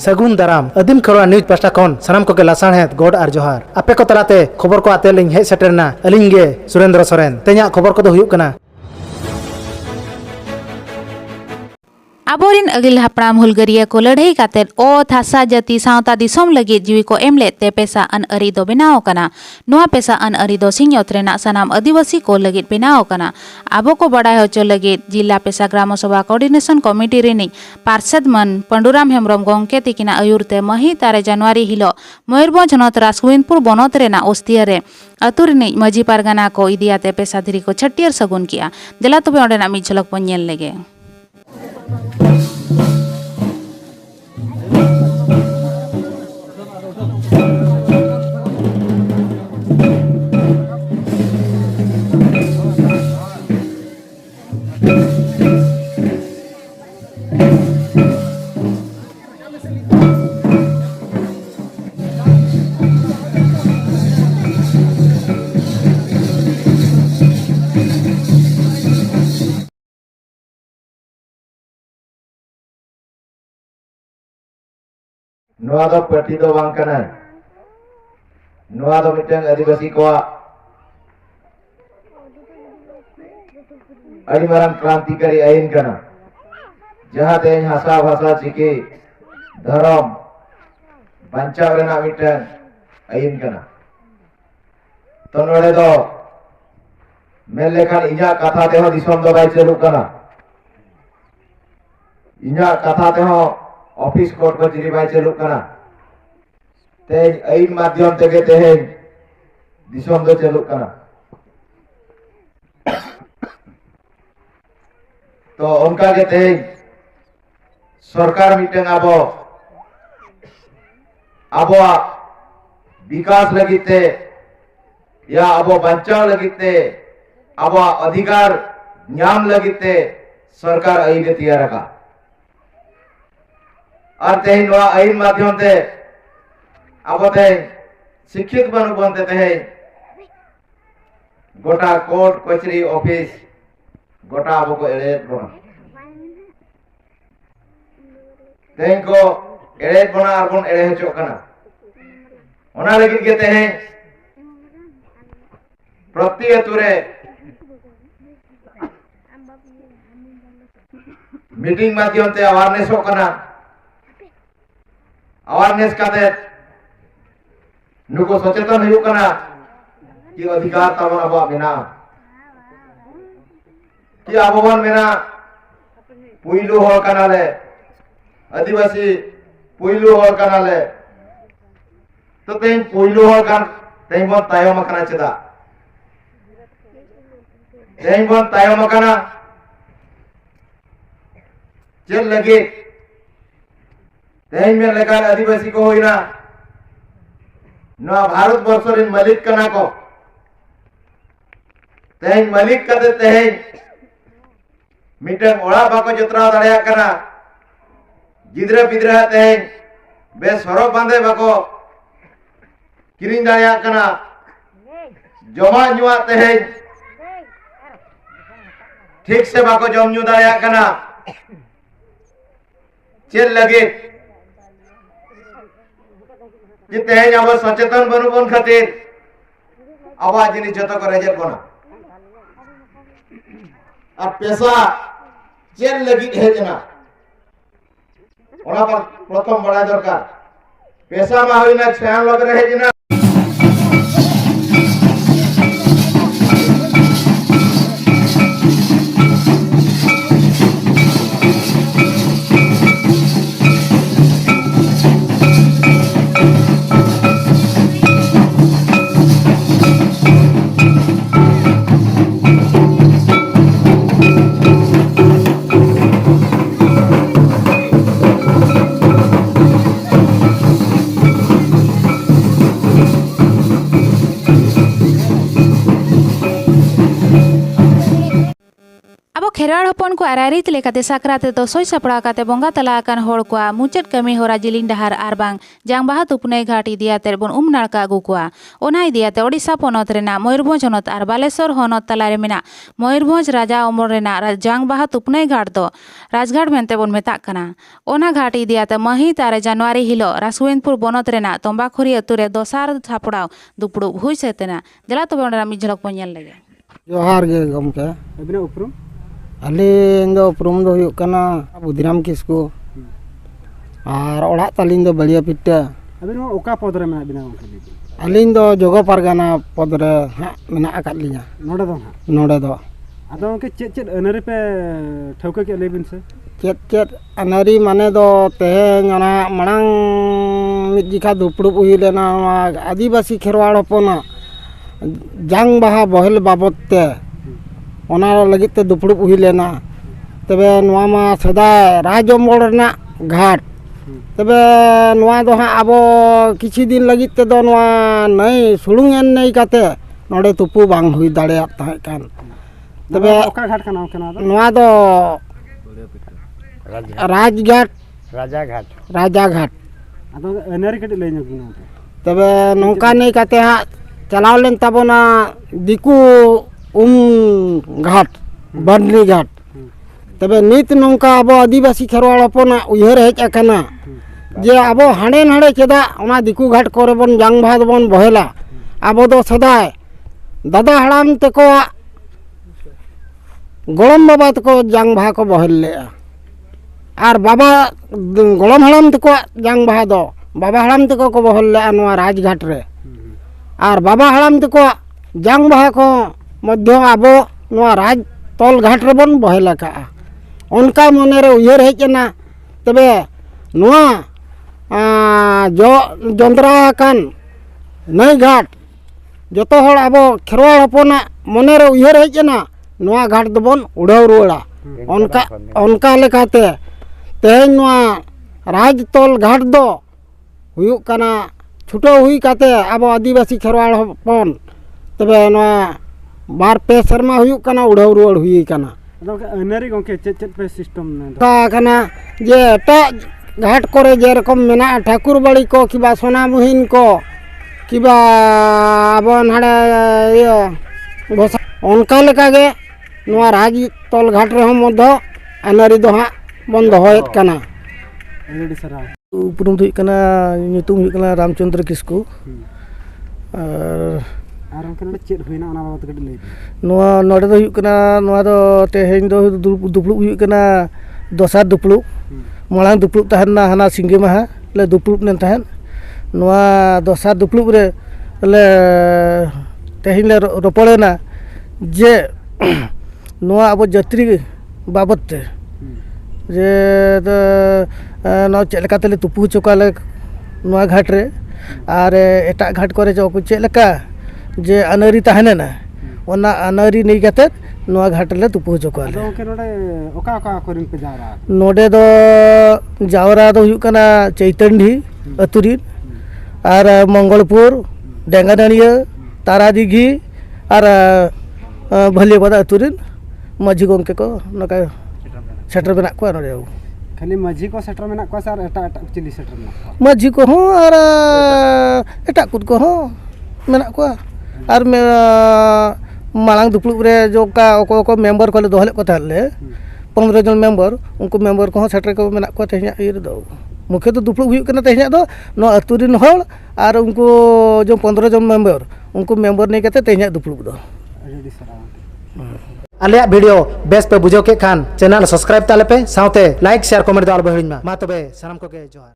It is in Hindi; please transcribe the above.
सगुन दाराम अदिम खरवा न्यूज पास्टा खन सानाम को के लासाणहेत गोड आर जोहार आपे को तलाते खबर को आते लिंग हे सेटरना अलिंग गे सुरेंद्र सोरेन ते냐 खबर को दो हुयुक कना आबोरिन अगिल हापड़ाम हुलगरिया को लड़ाई कातेर ओत हासा जाति सावता दिसोम लगी जीवी को एमले ते पेसा अन अरी दो बेनाव कना नोआ पेसा अन अरी दो सिंगयोत रेना सनाम आदिवासी को लगी बेनाव कना आबो को बड़ाई होचो लगी जिला पेसा ग्राम सभा कोऑर्डिनेशन कमिटी रेनी पार्षद मन पंडुराम हेम्ब्रम गोंके तिकिना आयुरते मही तारे जनवरी हिलो मयूरभंज हनत रासगोविंदपुर बनत रेना ओस्तियारे अतु रिनी मजी पारगाना को इदियाते पेसा धीरी को छटियर सगुन किया दिला तबे ओंडेना मिद झलक बन नेल लेगे नोआ दो पार्टी दो बांग कना नोआ दो मिटंग आदिवासी को अड़ी मारंग क्रांतिकारी आइन कना जहां ते हासा भाषा चिके धर्म बंचाव रेना मिटंग आइन कना तो नोड़े दो मेल लेखान इजा कथा ते हो दिसोम दो बाई चलू कना इजा कथा ते हो ऑफिस कोर्ट को जिरी बाई चलू कना तेज आइन माध्यम तेगे तेज दिसोम दो चलू कना तो उनका के तेज सरकार मीटिंग आबो आबो विकास लगिते या आबो बंचाव लगिते आबो अधिकार न्याम लगिते सरकार आइन के तैयार रखा और तेज आइन माध्यम ते अब शिक्षित बनु बनते तेज गोटा कोर्ट कचहरी ऑफिस गोटा अब को एड़ेत बना तेज को एड़ेत बना और बन एड़े हचो कना ओना लगित के तेज प्रति अतुरे मीटिंग माध्यम ते अवेयरनेस हो कना अवेयरनेस काते नुको सचेतन हुयुक कना कि अधिकार तबन अब मेना कि अबवन मेना पुइलु हो कनाले आदिवासी पुइलु हो कनाले तो तेन पुइलु हो कन तेन बन तायम कना चेदा तेन बन तायम कना चल लगे तेज में लेकर आदिवासी को होइना नवा भारत वर्ष रिन मलिक कना को तेज मलिक कदे तेज मिटंग ओड़ा बाको जतरा दाड़िया कना गिद्रा बिद्रा तेज बे सरो बांधे बाको किरिंग दाड़िया कना जमा जुआ तेज ठीक से बाको जम न्यू दाड़िया कना चल लगे कि तेज अब सचेतन बनू बन खातिर आवाज जिनिस जतो को रेजर बना और पैसा चेल लगी हेजना ओना पर प्रथम बड़ा दरकार पैसा मा होइना छान लग रहे हेजना खेरवाड़ हपन को आरारित लेकाते साकरात तो सोय सपड़ा काते बोंगा तला आकान होड़ को मुचाद कमी होरा जिलिंग डहार आर बांग जांग बाहा तुपने घाट इदियाते बोन नाड़का आगु कोआ ओना इदियाते ओडिशा पोनोत रेना मयूरभंज होनोत आर बालेश्वर होनोत तलारे मेना मयूरभंज राजा अमर रेना जांग बाहा तुपने घाट दो राजघाट मेनते बोन मेताक कना ओना घाट इदियाते महित आर जनवरी हिलो रासुवेनपुर बोनोत रेना तंबाखुरी अतुरे दोसार थापड़ाव दुपड़ू हुई सेतेना जला तो बोंडरा मिझलक पोnyel लगे जोहार गे गमके अबिना उपरुम अलिंग दो उपरुम दो हुयुग कना बुधिराम किस्कु और ओड़ा तालिंग दो बलिया पिट्टा अबिना ओका पद रे मेना बिना गमके लेबी अलिंग दो जोगो पारगाना पद रे हाँ मेना आकाद लिया नोडे दो हा नोडे दो आदो के चेद अनरी पे ठौके के लेबिन से चेद अनारी माने दो तेहें ओना मांग मिद जिखा दुपड़ुब हुई लेना आदिवासी खेरवाड़ हपना जांग बाहा बहल बाबत ते ओना लगित ते दुपड़ुब हुई लेना तबे नवा मा सदाय राजमोड़ रेना घाट तबे नवा दो हाँ आबो किछि दिन लगित ते दो नवा नई सुलुंग एन नई काते नोडे तुपु बांग हुई दाड़ेयात ताहें कान तबे ओका घाट कना दो नवा दो राजघाट राजा घाट आदो अनरी कटि ले ᱧᱚᱜ बिना तबे नौका नहीं काते हाँ चलाव लेन तबोना दिकू घाट बर्नी घाट तबे नित नौका अब आदिवासी खेरवाड़ हपना उयहर हेज अकना जे अब हांडे नाडे चेदा ओना दिकू घाट करे बन जांग बाहा बन बहेला अब दो सदाय दादा हड़ाम तको गोलम बाबा तको जांग बाहा को बहेल लेआ और बाबा गोलम हड़ाम तको जांग बाहा दो बाबा हड़ाम तको को बहल लेआ नवा राजघाट रे और बाबा हड़ाम तको जांग बाहा को मध्य आबो नवा राज तल घाट रे बन बहेला का उनका मने रे उयहर हेजना तबे नवा जो जंद्रा कान नई घाट जतो हड़ आबो खेरवाड़ हपना मने रे उयहर हेजना नवा घाट दबन उड़ाव रुवाड़ा उनका लेकाते तेहें नवा राज तल घाट दो हुयुग कना छुटो हुई काते अब आदिवासी खेरवाड़ हपन तबे नवा बार पे शर्मा हुयुग कना उड़ाव रुवाड़ हुई कना आदो के अनरी गमके चेद पे सिस्टम ने का कना जे एटा घाट करे जे रकम मेना ठाकुर बाड़ी को किबा सोना मुहिन को किबा अब नाडे भोसा उनका लेका गे नवा राज तल घाट रे हम मध्य अनरी दो हाँ बन दोहयत कना रेडी सरा उपरुम दो कना nyutum हुई कना रामचंद्र किस्कु आर उनके चेद हुईना ओना बाबत कटि लेबी नवा नोडे दो हुई कना नवा दो तेहें दो दुपड़ुब हुई कना दोसार दुपड़ुब मांग दुपड़ुब तहना हाना सिंगे माहा ले दुपड़ुब नेन तहन नवा दोसार दुपड़ुब रे ले तेहें ले रोपड़ेना जे नवा अब जात्री बाबत ते जे नवा चेद लेकाते ले तुपु चोकाले नवा घाट रे आर एटा घाट करे जो चेद लेका जे अनरी तहने ना ओना अनरी नहीं काते नवा घाट ले तुपु चोकाले आदो के नोडे ओका ओका करिन पे जावरा नोडे दो जावरा दो हुयुग कना चैतंडी अतुरिन आर मंगलपुर डेंगादानिया तारादीघी आर भलियाबादा अतुरिन माझी गमके को नका सेटर बना को नोडे खाली माझी को सेटर मेना को सार एटा एटा चिली सेटर मेना को माझी को हो आर एटा कुद को हो मेना को आर मे मांग दुपड़ुब रे जो का को मेंबर को ले दोहले को थाले 15 जन मेंबर उनको मेंबर को सेटर को मेना को तेह냐 इ दो मुख्य तो दुपड़ुब हुई कना तेह냐 दो नो अतुरिन होल आर उनको जो 15 जन मेंबर उनको मेंबर नहीं कहते तेह냐 दुपड़ुब दो रेडी सरा आलिया वीडियो बेस पे बुझो के खान चैनल सब्सक्राइब ताले पे साउते लाइक शेयर कमेंट दाल बहिन मा तबे सनम को के जोहार।